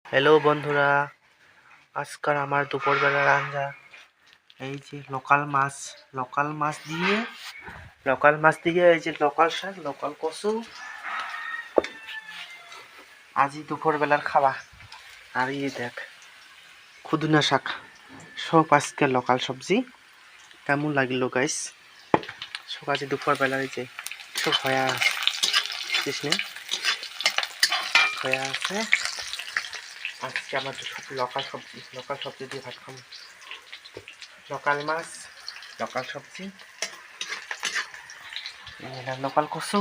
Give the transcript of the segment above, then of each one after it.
Hello বন্ধুরা, আজকাল আমার দুপুরবেলার রান্না এই যে লোকাল মাছ দিয়ে এই যে লোকাল শাক, লোকাল কচু আজই দুপুরবেলার খাওয়া। আর এই দেখ খুদনা শাক, সব আজকে লোকাল সবজি। কেমন লাগলো গাইস? সব আজ দুপুরবেলার এই যে সব হয়ে আছে, হয়ে আছে। আজকে আমার সব লোকাল সবজি দিয়ে ভাত খাবো। লোকাল মাছ, লোকাল সবজি, লোকাল কচু,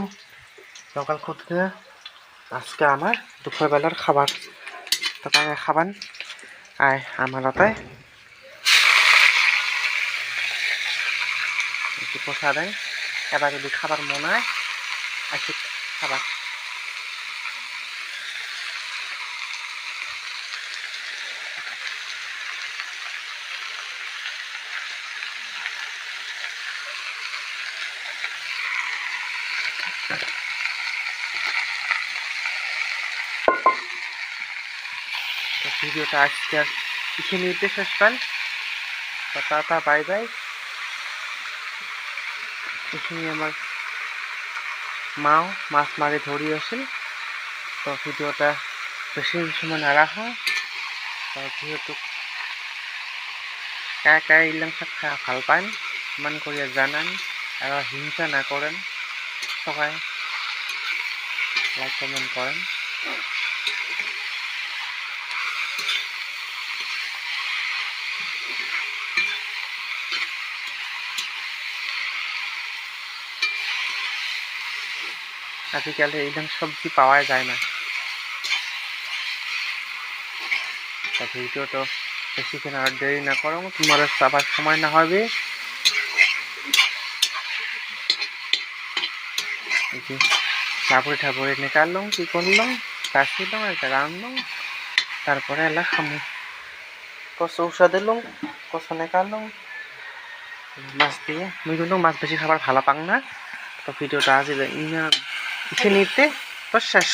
লোকাল খুদনা। আজকে আমার দুপুরবেলার খাবার। তো তাই খাবান আয় আমার তাই একটু পোষা দেয়। এবার যদি খাবার মনে হয় একটু খাবার। তো ভিডিওটা আজকে আর কিছু নিতে শেষ পান। তো টাটা বাই বাই। এখানে আমার মাও মাছ মারি ধরি আসেন। তো ভিডিওটা বেশি সময় না রাখা। তো যেহেতু একা ইলাম শাক খাওয়া ভাল পান, মান করিয়া জানান আর হিংসা না করেন। সবাই লাইক কমেন্ট করেন। আজকাল এইরকম সবজি পাওয়া যায় না। তা ভিডিও তো বেশিক্ষণ আর দেরি না করো, তোমার আবার সময় না হবে। ঠাকুরে নিকাললাম, কি করলাম, কাশিলাম, একটা রানলাম, তারপরে এলা খামু। কষা উষা দিলাম, কষা নিকাললাম মাছ দিয়ে। মুই কিন্তু মাছ বেশি খাবার ভালো পাং না। তো ভিডিওটা আজ ইসে নিতে তো শেষ।